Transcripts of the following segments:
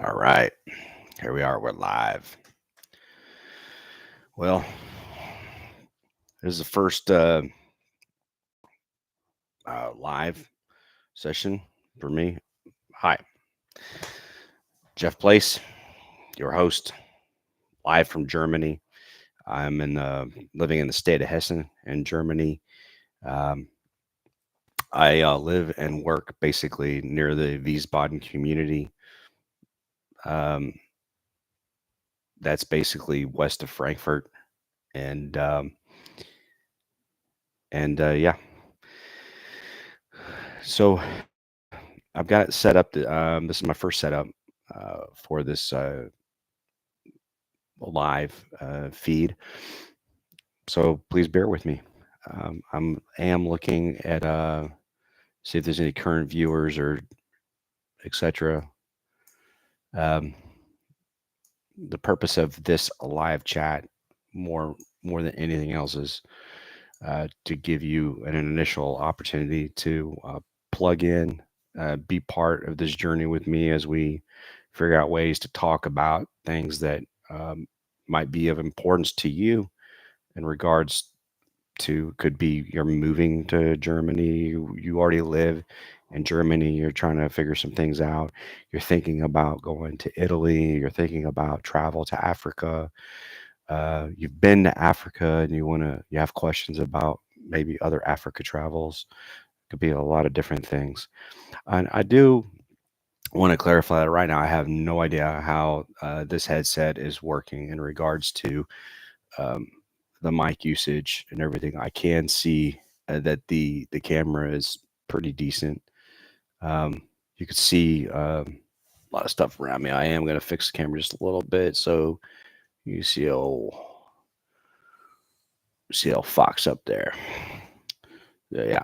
All right, here we are. We're live. Well, this is the first live session for me. Hi, Jeff Place, your host, live from Germany. I'm living in the state of Hessen in Germany. Um, I live and work basically near the Wiesbaden community. Um, that's basically west of Frankfurt, and um, and yeah. So I've got it set up. This is my first setup for this live feed. So please bear with me. I am looking at see if there's any current viewers or etc. Um, the purpose of this live chat more more than anything else is to give you an initial opportunity to plug in, be part of this journey with me as we figure out ways to talk about things that um, might be of importance to you in regards to could be you're moving to Germany, you already live in Germany, you're trying to figure some things out, you're thinking about going to Italy, you're thinking about travel to Africa, you've been to Africa and you have questions about maybe other Africa travels. Could be a lot of different things. And I do want to clarify that right now. I have no idea how this headset is working in regards to um, the mic usage and everything. I can see that the camera is pretty decent. You could see a lot of stuff around me. I am going to fix the camera just a little bit so you see old fox up there. Yeah.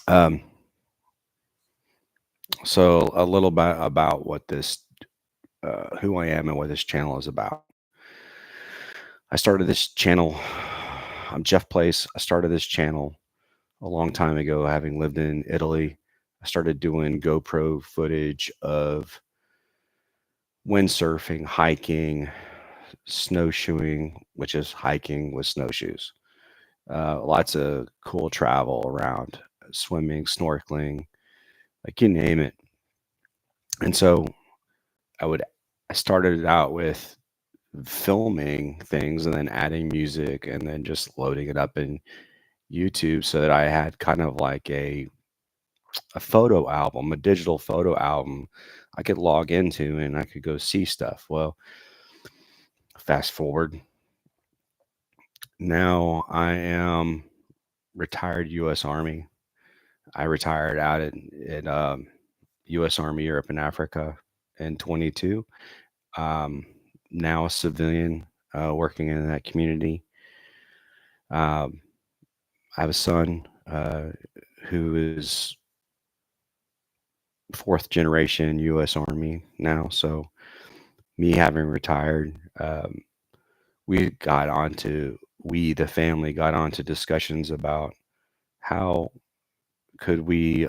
Um, so a little bit about who I am and what this channel is about. I started this channel. I'm Jeff Place. I started this channel a long time ago, having lived in Italy. I started doing GoPro footage of windsurfing, hiking, snowshoeing, which is hiking with snowshoes. Lots of cool travel around, swimming, snorkeling, like you name it. And so I would I started out with filming things and then adding music and then just loading it up in YouTube so that I had kind of like a photo album, a digital photo album I could log into and I could go see stuff. Well, fast forward, now I am retired U.S. Army. I retired out at U.S. Army Europe and Africa in 22. Um, Now a civilian working in that community. Um, I have a son who is fourth generation U.S. Army now. So me having retired, we got onto the family got onto discussions about how could we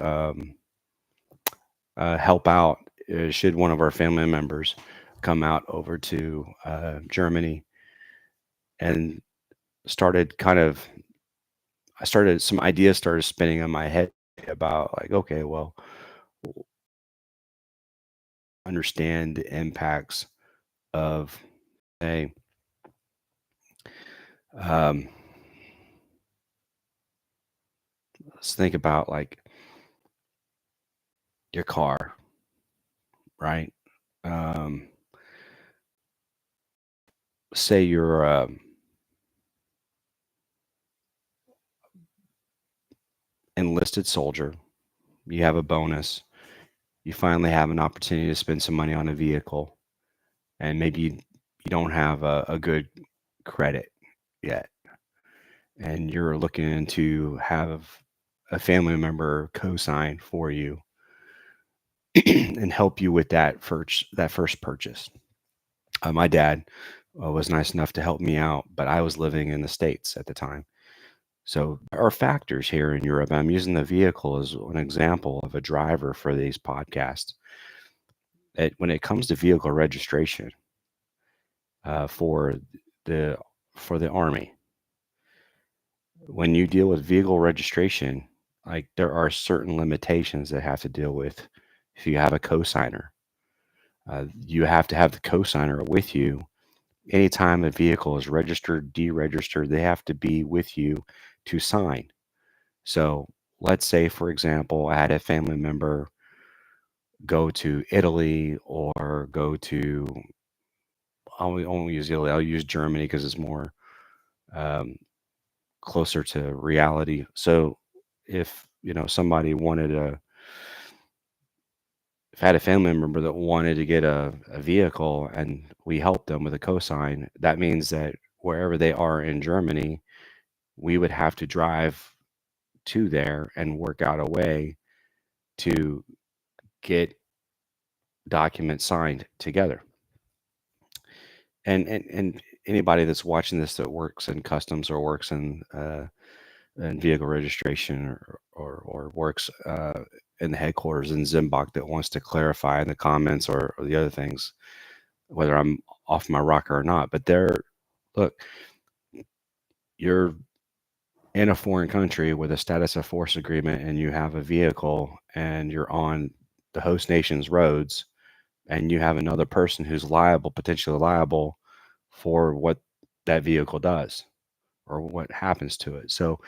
help out should one of our family members come out over to Germany, and started kind of I started some ideas started spinning in my head about like, okay, well, understand the impacts of, say, um, let's think about like your car, right? Um, Say you're enlisted soldier, you have a bonus, you finally have an opportunity to spend some money on a vehicle, and maybe you don't have a good credit yet, and you're looking to have a family member co-sign for you and help you with that first purchase. My dad was nice enough to help me out, but I was living in the States at the time. So there are factors here in Europe. I'm using the vehicle as an example of a driver for these podcasts. when it comes to vehicle registration for the Army, when you deal with vehicle registration, like there are certain limitations that have to deal with. If you have a cosigner, you have to have the cosigner with you anytime a vehicle is registered, deregistered. They have to be with you to sign. So let's say, for example, I had a family member go to Italy or go to, I won't use Italy, I'll use Germany because it's more um, closer to reality. So if, somebody wanted if I had a family member that wanted to get a vehicle and we helped them with a cosign, that means that wherever they are in Germany, we would have to drive to there and work out a way to get documents signed together. And anybody that's watching this that works in customs or works in vehicle registration or works in the headquarters in Zimbabwe that wants to clarify in the comments or the other things, whether I'm off my rocker or not. But look, you're in a foreign country with a status of force agreement and you have a vehicle and you're on the host nation's roads and you have another person who's liable, potentially liable for what that vehicle does or what happens to it. So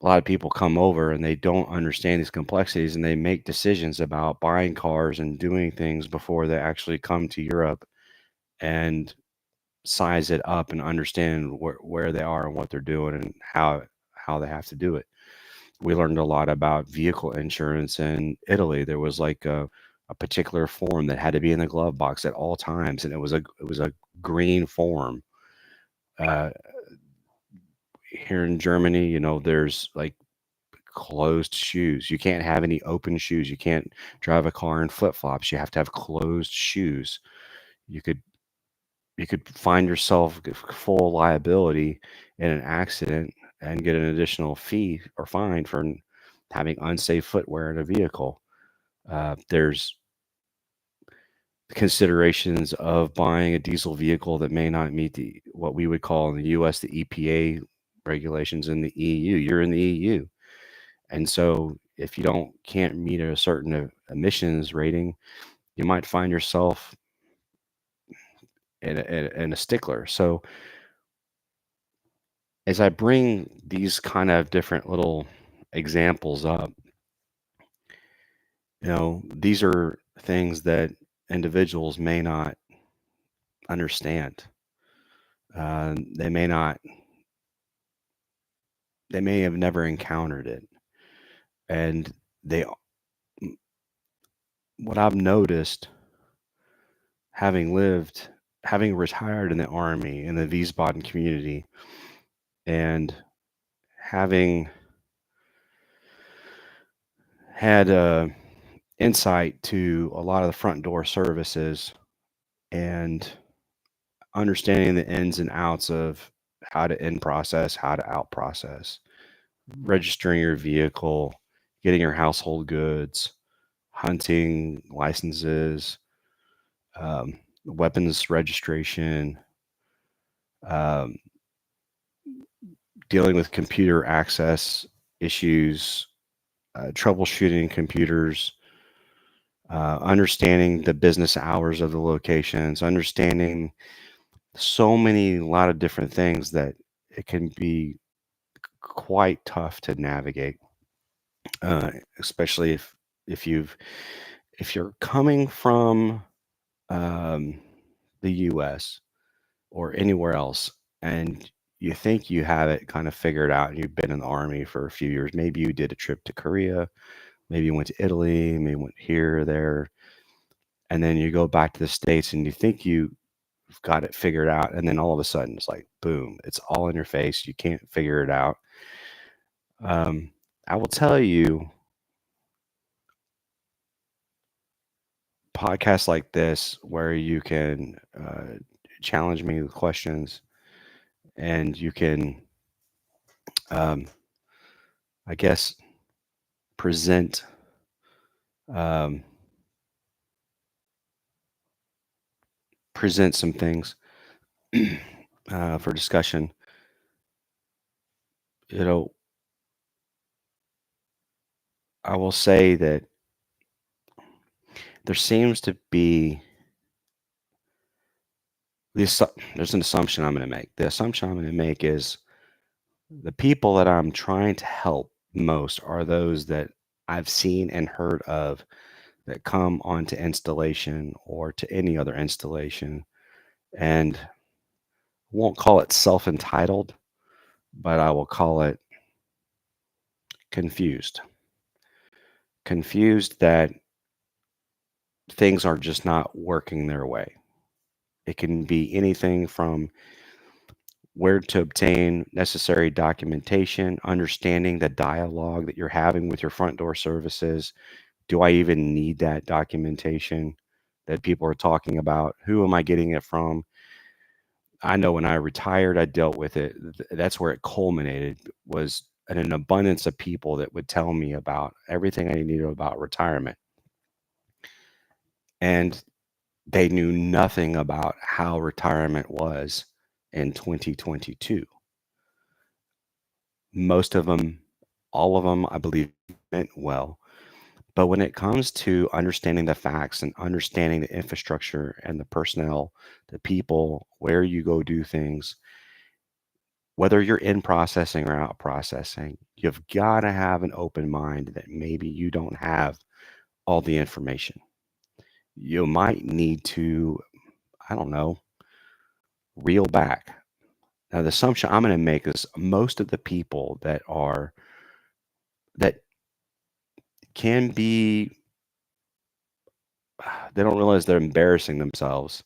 a lot of people come over and they don't understand these complexities and they make decisions about buying cars and doing things before they actually come to Europe and size it up and understand where they are and what they're doing and how they have to do it. We learned a lot about vehicle insurance in Italy. There was like a particular form that had to be in the glove box at all times, and it was a green form. Uh, Here in Germany, there's like closed shoes. You can't have any open shoes. You can't drive a car in flip flops. You have to have closed shoes. You could you could find yourself full liability in an accident and get an additional fee or fine for having unsafe footwear in a vehicle. There's considerations of buying a diesel vehicle that may not meet the what we would call in the U.S. the EPA regulations. In the EU. You're in the EU, and so if you can't meet a certain emissions rating, you might find yourself in a stickler. So as I bring these kind of different little examples up, these are things that individuals may not understand. They may not, they may have never encountered it. And they, what I've noticed having retired in the Army in the Wiesbaden community and having had insight to a lot of the front door services and understanding the ins and outs of how to in process, how to out process, registering your vehicle, getting your household goods, hunting licenses, weapons registration, um, dealing with computer access issues, troubleshooting computers, understanding the business hours of the locations, understanding a lot of different things that it can be quite tough to navigate, especially if you've if you're coming from um, the U.S. or anywhere else, and you think you have it kind of figured out, and you've been in the Army for a few years. Maybe you did a trip to Korea, maybe you went to Italy, maybe went here or there, and then you go back to the States, and you think you've got it figured out, and then all of a sudden it's like boom, it's all in your face. You can't figure it out. Um, I will tell you, podcasts like this where you can challenge me with questions and you can, um, I guess, present um, present some things for discussion. You know, I will say that there seems to be there's an assumption I'm going to make. The assumption I'm going to make is the people that I'm trying to help most are those that I've seen and heard of that come onto installation or to any other installation, and won't call it self-entitled, but I will call it confused. Confused that things are just not working their way. It can be anything from where to obtain necessary documentation, understanding the dialogue that you're having with your front door services. Do I even need that documentation that people are talking about? Who am I getting it from? I know when I retired, I dealt with it. That's where it culminated, was an abundance of people that would tell me about everything I needed about retirement. And they knew nothing about how retirement was in 2022. Most of them, all of them, I believe, meant well. But when it comes to understanding the facts and understanding the infrastructure and the personnel, the people, where you go do things, whether you're in processing or out processing, you've got to have an open mind that maybe you don't have all the information. You might need to, I don't know, reel back. Now, the assumption I'm going to make is most of the people that can be, they don't realize they're embarrassing themselves,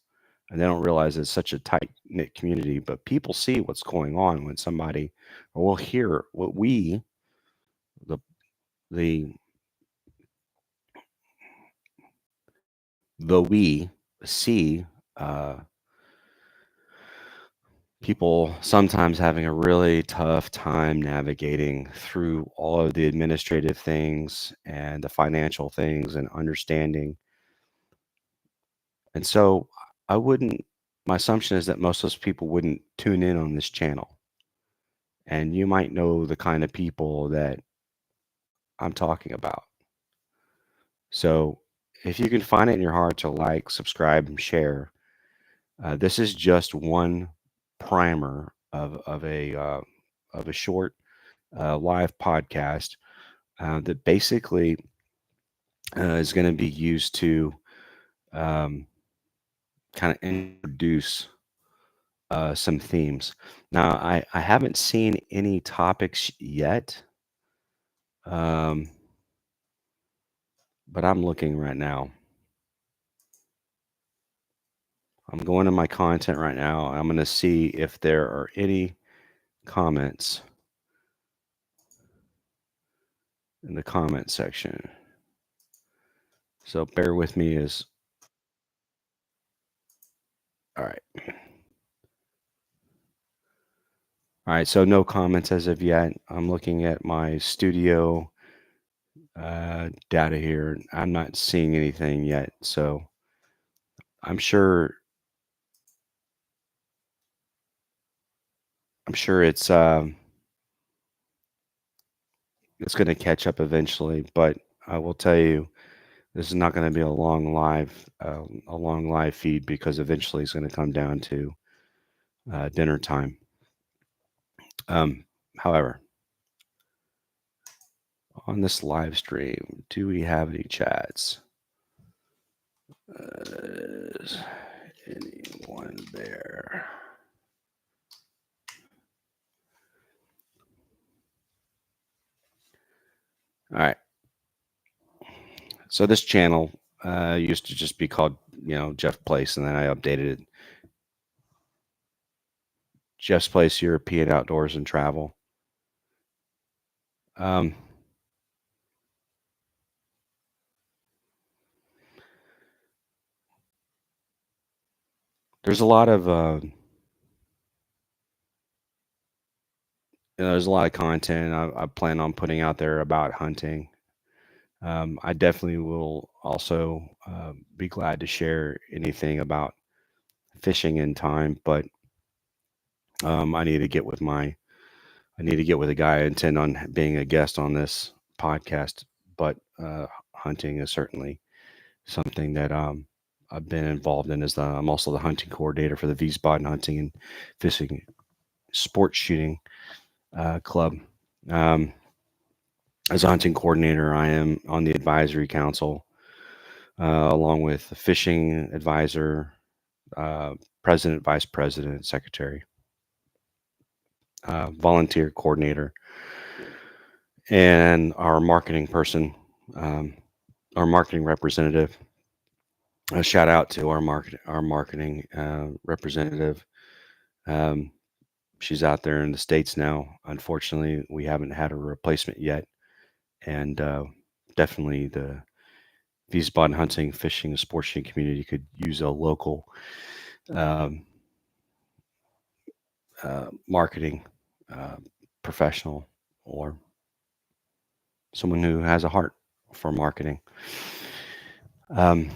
and they don't realize it's such a tight knit community. But people see what's going on when somebody, or will hear what the the we see, uh, people sometimes having a really tough time navigating through all of the administrative things and the financial things and understanding. And so I wouldn't, my assumption is that most of those people wouldn't tune in on this channel. And you might know the kind of people that I'm talking about. So if you can find it in your heart to like, subscribe, and share, this is just one primer of a short live podcast that basically is going to be used to um, kind of introduce some themes. Now, I haven't seen any topics yet, um, but I'm looking right now. I'm going to my content right now. I'm going to see if there are any comments in the comment section. So bear with me as all right. All right, so no comments as of yet. I'm looking at my studio data here. I'm not seeing anything yet, so I'm sure I'm sure it's going to catch up eventually. But I will tell you, this is not going to be a long live feed because eventually it's going to come down to dinner time. Um, However, on this live stream, do we have any chats? Is anyone there? All right. So this channel used to just be called, Jeff Place, and then I updated it. Jeff's Place European Outdoors and Travel. Um, there's a lot of there's a lot of content I plan on putting out there about hunting. I definitely will also be glad to share anything about fishing in time, but I need to get with I need to get with a guy. I intend on being a guest on this podcast, but hunting is certainly something that I've been involved in. I'm also the hunting coordinator for the Wiesbaden Hunting and Fishing Sports Shooting Club. Um, as a hunting coordinator, I am on the advisory council, along with the fishing advisor, uh, president, vice president, secretary, volunteer coordinator, and our marketing person, um, our marketing representative. A shout out to our marketing representative. Um, she's out there in the States now. Unfortunately, we haven't had a replacement yet, and definitely the Wiesbaden hunting, fishing, and sports shooting community could use a local um, marketing uh, professional or someone who has a heart for marketing. Um,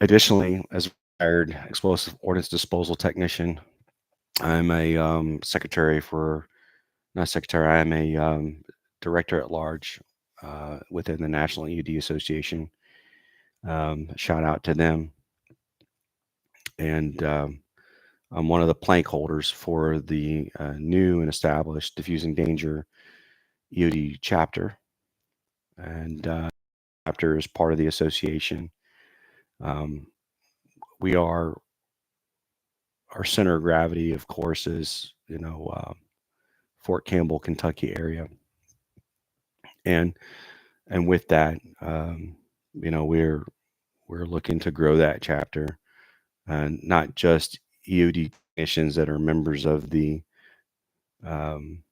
Additionally, as a retired explosive ordnance disposal technician, I'm a secretary for, not secretary, I am a director at large within the National EUD Association. Shout out to them. And I'm one of the plank holders for the new and established Diffusing Danger EUD chapter. And chapter is part of the association. Um, we are, our center of gravity, of course, is, Fort Campbell, Kentucky area. And with that, we're looking to grow that chapter, and not just EOD technicians that are members of the um,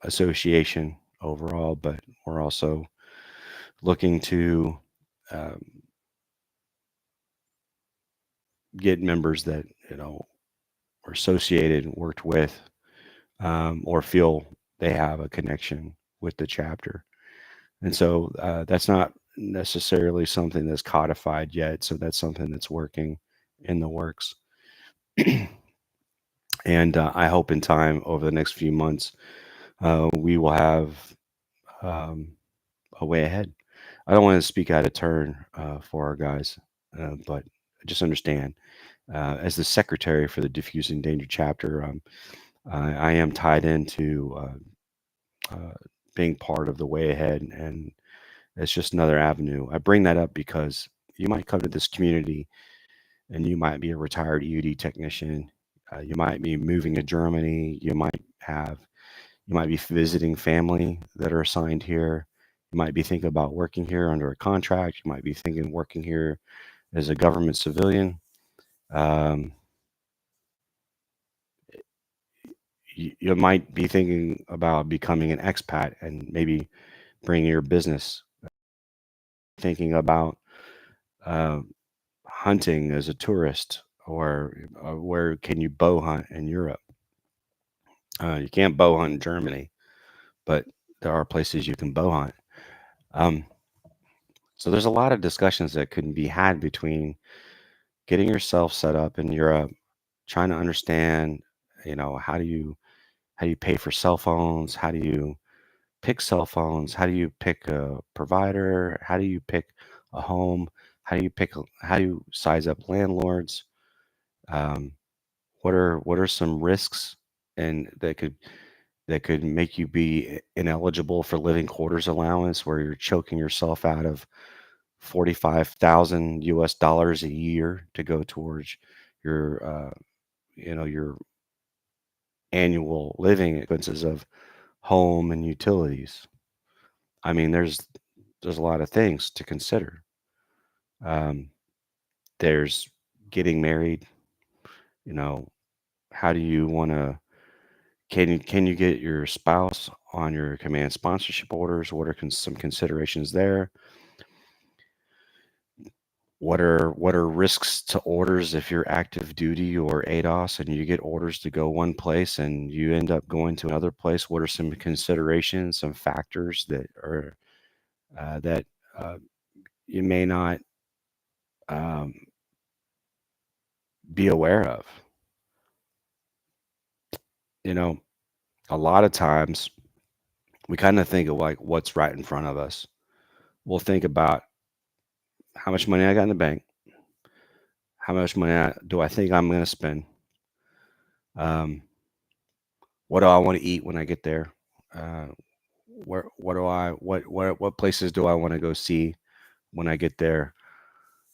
association overall, but we're also looking to um, get members that are associated, worked with, or feel they have a connection with the chapter. And so that's not necessarily something that's codified yet. So that's something that's working in the works. And I hope in time over the next few months, we will have um, a way ahead. I don't want to speak out of turn for our guys, but just understand, as the secretary for the Diffusing Danger chapter, I am tied into being part of the way ahead, and it's just another avenue. I bring that up because you might come to this community and you might be a retired EUD technician. You might be moving to Germany. You might be visiting family that are assigned here. You might be thinking about working here under a contract. You might be thinking working here as a government civilian. Um, you might be thinking about becoming an expat and maybe bringing your business. Thinking about uh, hunting as a tourist, or where can you bow hunt in Europe? You can't bow hunt in Germany, but there are places you can bow hunt. Um, so there's a lot of discussions that can be had between getting yourself set up in Europe, trying to understand, how do you pay for cell phones? How do you pick cell phones? How do you pick a provider? How do you pick a home? How do you size up landlords? Um, what are some risks and that could make you be ineligible for living quarters allowance, where you're choking yourself out of 45,000 US dollars a year to go towards your your annual living expenses of home and utilities. I mean, there's a lot of things to consider. Um, there's getting married. You know, how do you want to? Can you get your spouse on your command sponsorship orders? What are some considerations there? What are risks to orders if you're active duty or ADOS and you get orders to go one place and you end up going to another place? What are some considerations, some factors that uh, you may not um, be aware of? You know, a lot of times we kind of think of like what's right in front of us. We'll think about how much money I got in the bank, how much money do I think I'm going to spend, um, what do I want to eat when I get there, uh, what do I what places do I want to go see when I get there,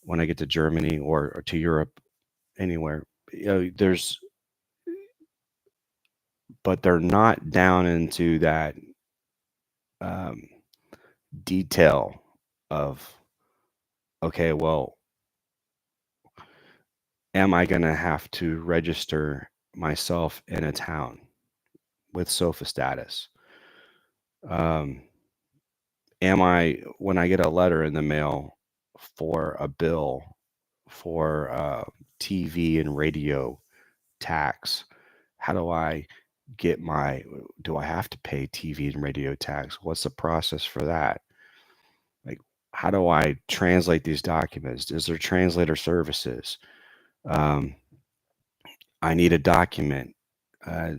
when I get to Germany or to Europe, anywhere. You know, there's but they're not down into that um, detail of okay, well, am I going to have to register myself in a town with sofa status? Um, am I, when I get a letter in the mail for a bill for TV and radio tax, how do I get my, do I have to pay TV and radio tax? What's the process for that? Like, how do I translate these documents? Is there translator services? Um, I need a document uh,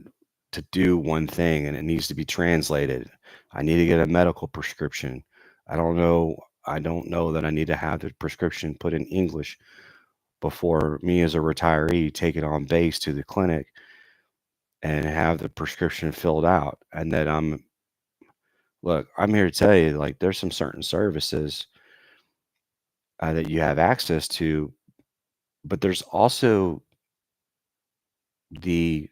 to do one thing and it needs to be translated. I need to get a medical prescription. I don't know. I don't know that I need to have the prescription put in English before me as a retiree take it on base to the clinic and have the prescription filled out. And that look, I'm here to tell you, like, there's some certain services that you have access to, but the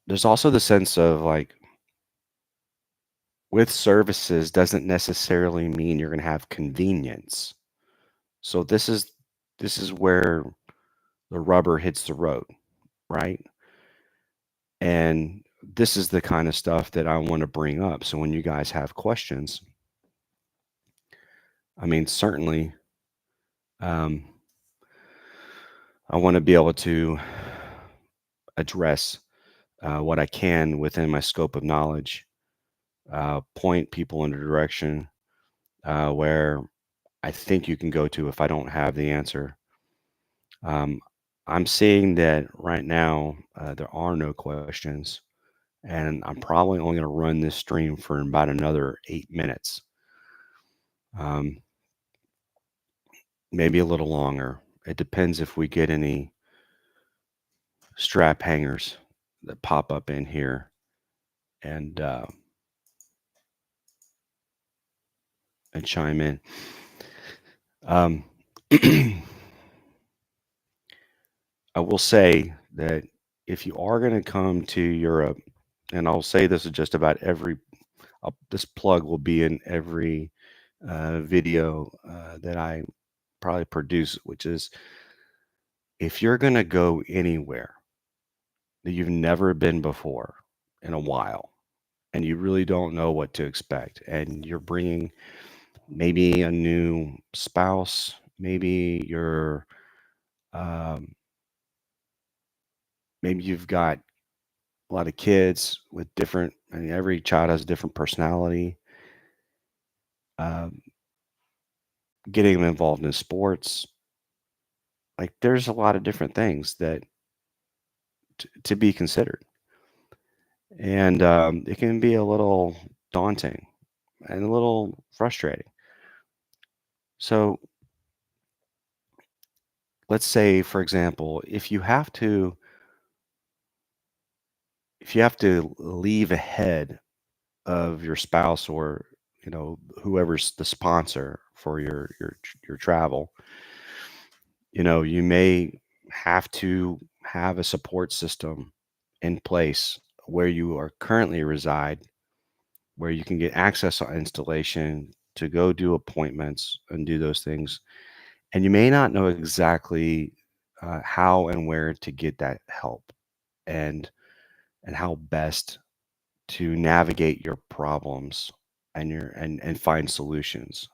there's also the sense of like with services doesn't necessarily mean you're going to have convenience. So this is where the rubber hits the road, right? And this is the kind of stuff that I want to bring up. So when you guys have questions, I mean, certainly, um, I want to be able to address what I can within my scope of knowledge, point people in a direction where I think you can go to if I don't have the answer. Um, I'm seeing that right now there are no questions, and I'm probably only going to run this stream for about another 8 minutes, um, maybe a little longer. It depends if we get any strap hangers that pop up in here and and chime in. Um, I will say that if you are going to come to Europe, and I'll say this is just about every, this plug will be in every video that I probably produce, which is if you're going to go anywhere that you've never been before in a while, and you really don't know what to expect, and you're bringing maybe a new spouse, maybe um, maybe you've got a lot of kids with different, I mean, every child has a different personality. Um, getting them involved in sports, like there's a lot of different things that to be considered, and it can be a little daunting and a little frustrating. So let's say, for example, if you have to leave ahead of your spouse or whoever's the sponsor for your travel, you may have to have a support system in place where you are currently reside, where you can get access on installation to go do appointments and do those things. And you may not know exactly how and where to get that help and how best to navigate your problems and find solutions.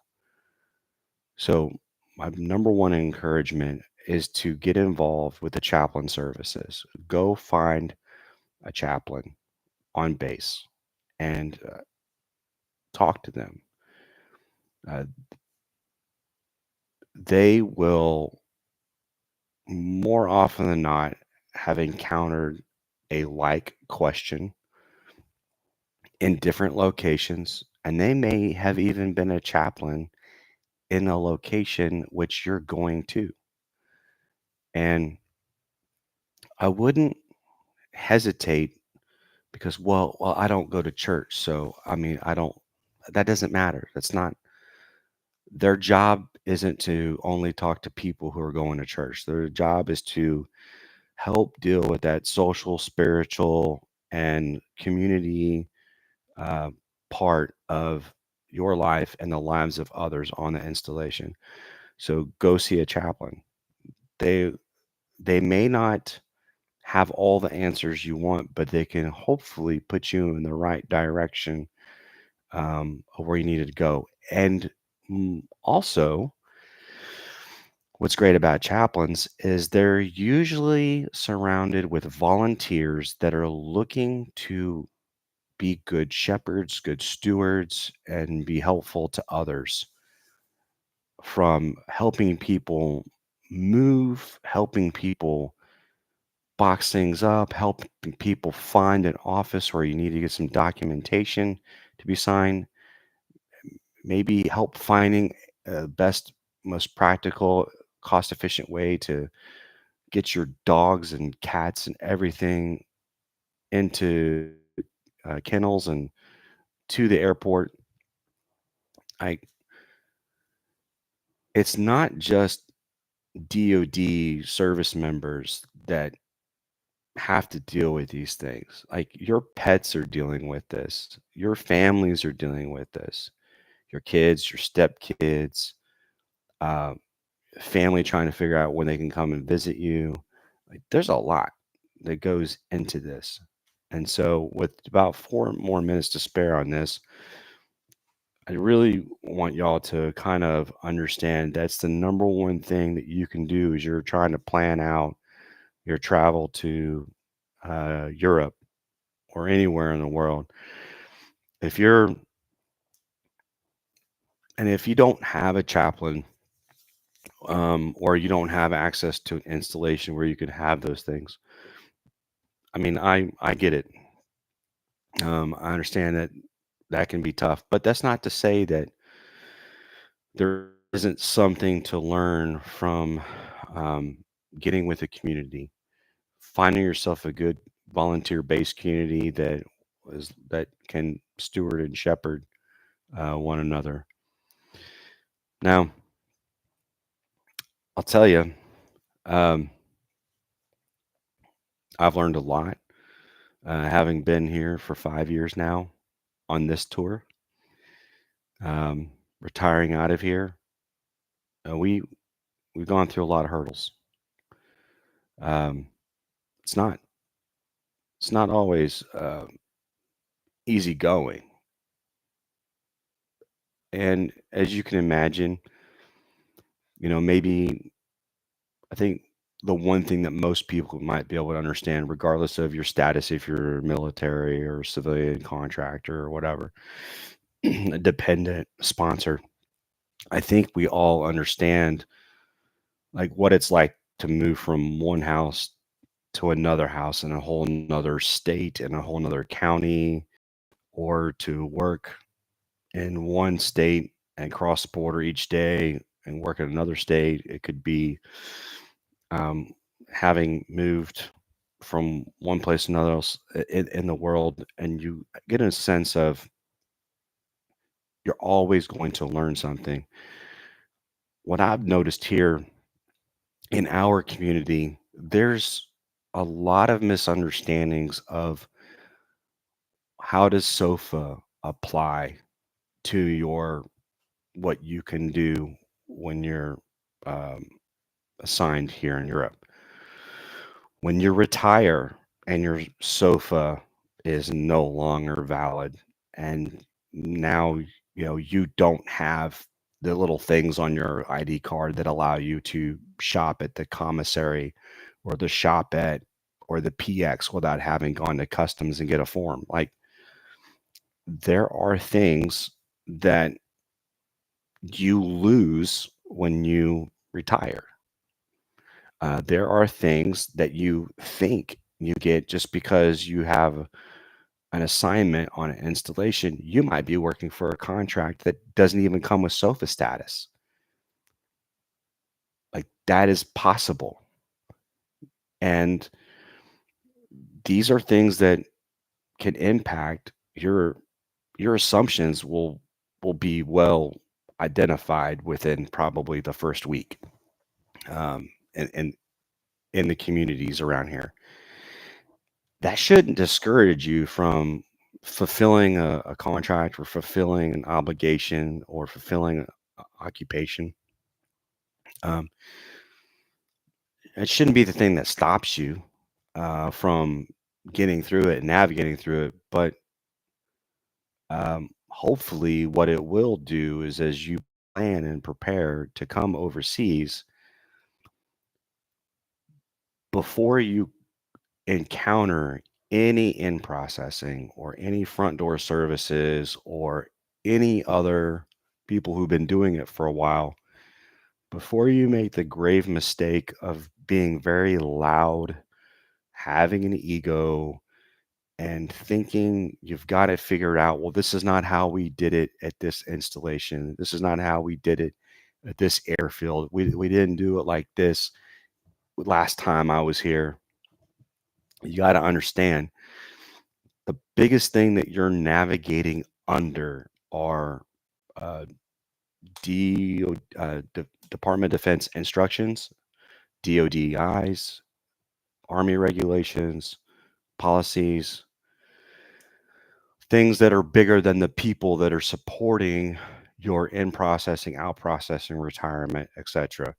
So my number one encouragement is to get involved with the chaplain services. Go find a chaplain on base and talk to them. Uh, they will more often than not have encountered a like question in different locations, and they may have even been a chaplain in a location which you're going to. And I wouldn't hesitate because, well, I don't go to church, so I mean, I don't. That doesn't matter. That's not their job. Isn't to only talk to people who are going to church. Their job is to help deal with that social, spiritual, and community uh, part of your life and the lives of others on the installation. So go see a chaplain. They they may not have all the answers you want, but they can hopefully put you in the right direction of where you needed to go. And also, what's great about chaplains is they're usually surrounded with volunteers that are looking to be good shepherds, good stewards, and be helpful to others from helping people move, helping people box things up, helping people find an office where you need to get some documentation to be signed, maybe help finding best, most practical, cost efficient way to get your dogs and cats and everything into kennels and to the airport. I It's not just DoD service members that have to deal with these things. Like your pets are dealing with this, your families are dealing with this, your kids, your stepkids, uh, family trying to figure out when they can come and visit you. Like there's a lot that goes into this. And so, with about 4 more minutes to spare on this, I really want y'all to kind of understand that's the number one thing that you can do as you're trying to plan out your travel to Europe or anywhere in the world. If you're and if you don't have a chaplain or you don't have access to an installation where you can have those things, I mean, I get it. I understand that that can be tough, but that's not to say that there isn't something to learn from um, getting with a community, finding yourself a good volunteer-based community that can steward and shepherd one another. Now, I'll tell you, um, I've learned a lot having been here for 5 years now on this tour. Retiring out of here, we've gone through a lot of hurdles. Um, it's not it's not always easy going, and as you can imagine, maybe I think the one thing that most people might be able to understand, regardless of your status, if you're military or civilian contractor or whatever, a dependent sponsor, I think we all understand like what it's like to move from one house to another house in a whole nother state in a whole nother county, or to work in one state and cross the border each day and work in another state. It could be um, having moved from one place to another else in the world, and you get a sense of you're always going to learn something. What I've noticed here in our community, there's a lot of misunderstandings of how does SOFA apply to your what you can do when you're um, assigned here in Europe. When you retire and your SOFA is no longer valid, and now you don't have the little things on your ID card that allow you to shop at the commissary or the shop at or the PX without having gone to customs and get a form. Like there are things that you lose when you retire. There are things that you think you get just because you have an assignment on an installation. You might be working for a contract that doesn't even come with sofa status. Like that is possible. And these are things that can impact your assumptions will be well identified within probably the first week, and in the communities around here. That shouldn't discourage you from fulfilling a contract or fulfilling an obligation or fulfilling a occupation. Um, it shouldn't be the thing that stops you from getting through it and navigating through it. But hopefully, what it will do is as you plan and prepare to come overseas, before you encounter any in processing or any front door services or any other people who've been doing it for a while, before you make the grave mistake of being very loud, having an ego, and thinking you've got it figured out. Well, this is not how we did it at this installation. This is not how we did it at this airfield. We didn't do it like this last time I was here. You got to understand the biggest thing that you're navigating under are uh, Department of Defense instructions, DODIs, Army regulations, policies, things that are bigger than the people that are supporting your in processing, out processing, retirement, etc.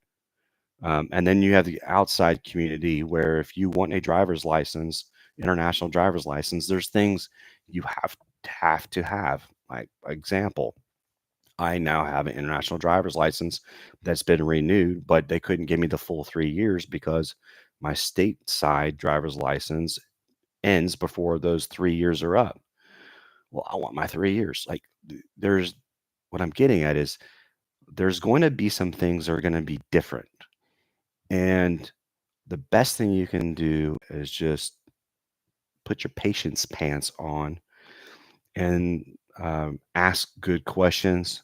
And then you have the outside community where if you want a driver's license, international driver's license, there's things you have to have. Like example, I now have an international driver's license that's been renewed, but they couldn't give me the full 3 years because my stateside driver's license ends before those 3 years are up. Well, I want my 3 years. Like there's what I'm getting at is there's going to be some things that are going to be different. And the best thing you can do is just put your patience pants on and ask good questions.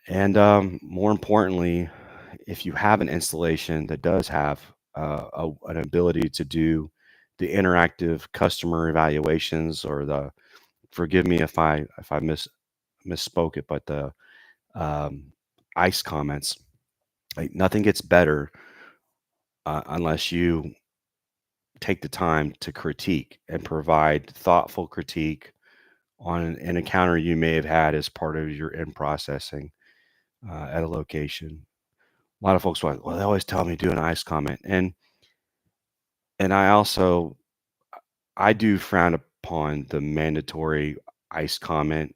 And more importantly, if you have an installation that does have an ability to do the interactive customer evaluations or the forgive me if I misspoke it, but the um, ICE comments, like nothing gets better unless you take the time to critique and provide thoughtful critique on an encounter you may have had as part of your in processing at a location. A lot of folks are like, well, they always tell me do an ICE comment, and I also I do frown upon the mandatory ICE comment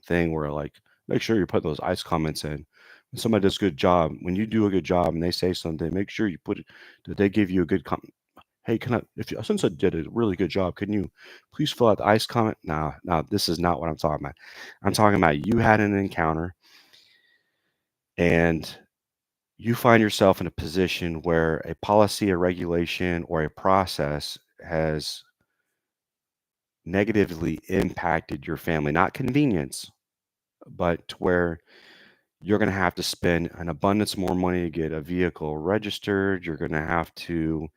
thing where like make sure you put those ICE comments in. When somebody does a good job, when you do a good job and they say something, make sure you put it that they give you a good comment. Hey, can I if you since I did a really good job, can you please fill out the ICE comment? No, no, this is not what I'm talking about. I'm talking about you had an encounter and you find yourself in a position where a policy, a regulation, or a process has negatively impacted your family, not convenience, but to where you're going to have to spend an abundance more money to get a vehicle registered. You're going to have to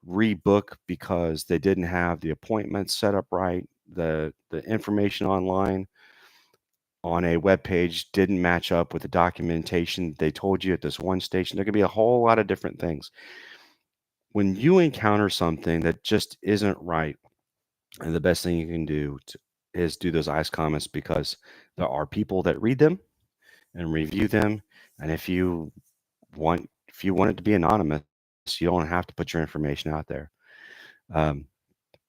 rebook because they didn't have the appointment set up right. The information online on a web page didn't match up with the documentation they told you at this one station. There could be a whole lot of different things. When you encounter something that just isn't right, and the best thing you can do is do those ICE comments because there are people that read them and review them. And if you want it to be anonymous, you don't have to put your information out there. Um,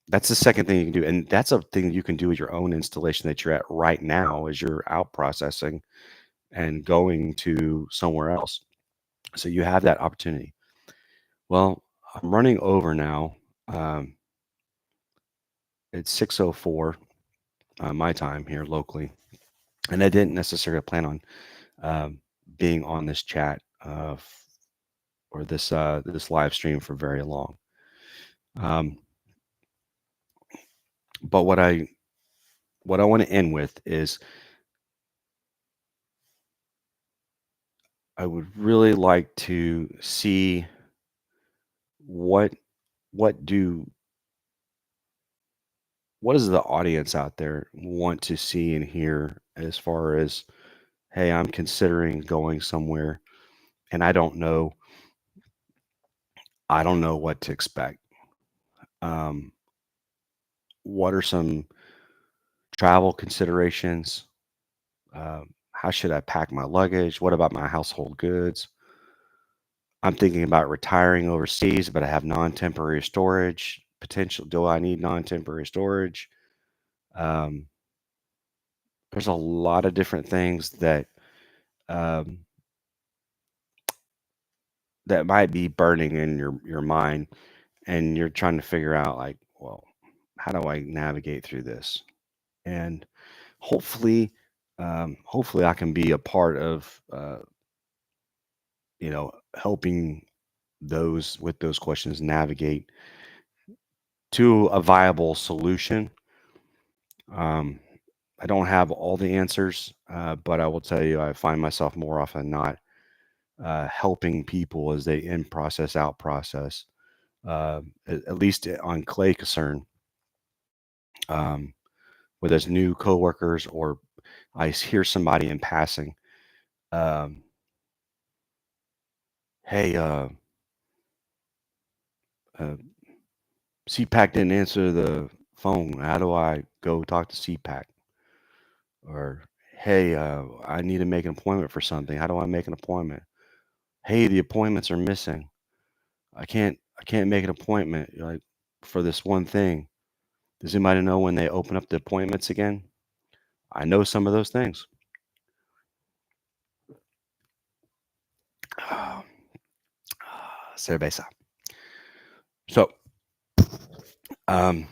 that's the second thing you can do, and that's a thing you can do with your own installation that you're at right now as you're out processing and going to somewhere else. So you have that opportunity. Well, I'm running over now. Um, it's 6:04 my time here locally, and I didn't necessarily plan on being on this chat or this live stream for very long. Um, but what I want to end with is I would really like to see what what do what does the audience out there want to see and hear as far as, hey, I'm considering going somewhere and I don't know what to expect. Um, what are some travel considerations? How should I pack my luggage? What about my household goods? I'm thinking about retiring overseas, but I have non-temporary storage potential. Do I need non-temporary storage? Um, there's a lot of different things um, that might be burning in your mind, and you're trying to figure out like, well, how do I navigate through this? And hopefully, hopefully I can be a part of helping those with those questions navigate to a viable solution. Um, I don't have all the answers, but I will tell you, I find myself more often than not helping people as they in process, out process, at least on clay concern, um, whether it's new coworkers or I hear somebody in passing, um, hey, uh, CPAC didn't answer the phone. How do I go talk to CPAC? Or, hey, I need to make an appointment for something. How do I make an appointment? Hey, the appointments are missing. I can't make an appointment like for this one thing. Does anybody know when they open up the appointments again? I know some of those things. Cerveza. So, um,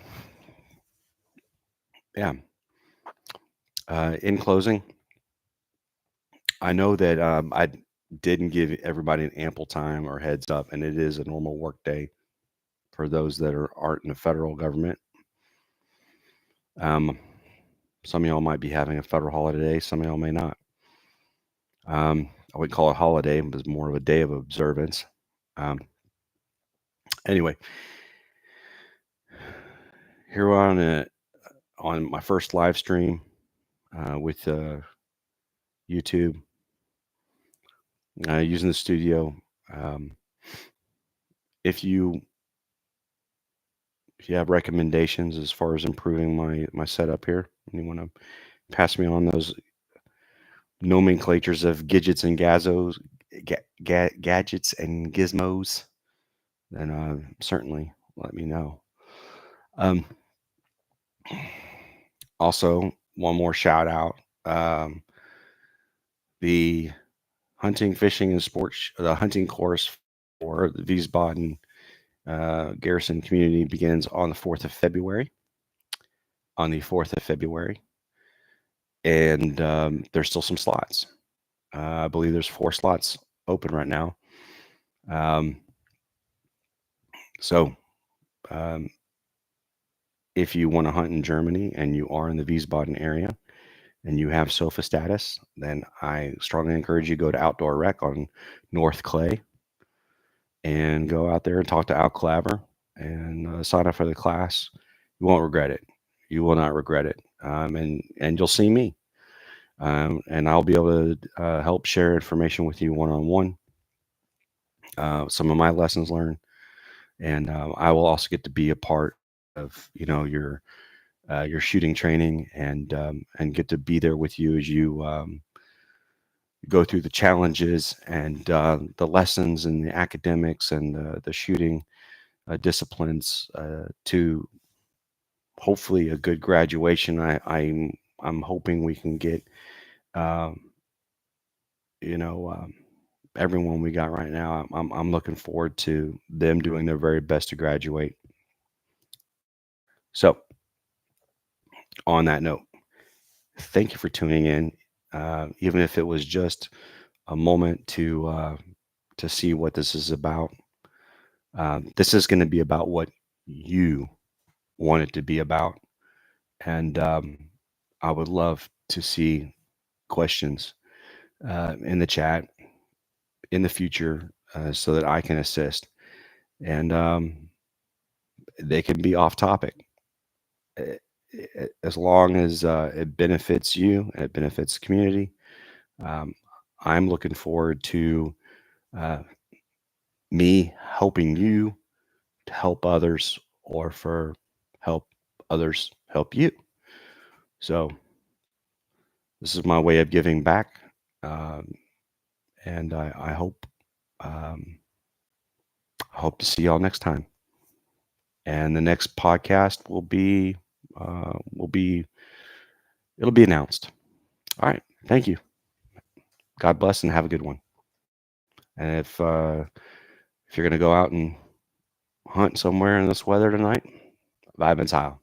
yeah. In closing, I know that I didn't give everybody an ample time or heads up, and it is a normal work day for those that aren't in the federal government. Um, some of y'all might be having a federal holiday, some of y'all may not. I wouldn't call it a holiday, it was more of a day of observance. Um, anyway, here on my first live stream with YouTube, using the studio. Um, if you if you have recommendations as far as improving my setup here, and you want to pass me on those nomenclatures of gadgets and gadgets and gizmos, then certainly let me know. Um, also, one more shout out: the hunting, fishing, and sports. The hunting course for the Wiesbaden Garrison community begins on the 4th of February. On the 4th of February, and there's still some slots. I believe there's 4 slots open right now. Um, so um, if you want to hunt in Germany and you are in the Wiesbaden area and you have SOFA status, then I strongly encourage you to go to Outdoor Rec on North Clay and go out there and talk to Al Claver and sign up for the class. You won't regret it. You will not regret it. And you'll see me. And I'll be able to help share information with you one on one. Some of my lessons learned, and I will also get to be a part of your shooting training and get to be there with you as you go through the challenges and the lessons and the academics and the shooting disciplines to hopefully a good graduation. I'm hoping we can get um, you know everyone we got right now. I'm looking forward to them doing their very best to graduate. So on that note, thank you for tuning in. Even if it was just a moment to see what this is about. This is going to be about what you want it to be about. And I would love to see questions in the chat in the future so that I can assist. And they can be off topic eh, as long as it benefits you and it benefits the community. Um, I'm looking forward to uh, me helping you to help others or for help others help you. So this is my way of giving back. Um, and um, I hope to see y'all next time. And the next podcast will be it'll be announced. All right. Thank you. God bless and have a good one. And if you're gonna go out and hunt somewhere in this weather tonight, vibing style.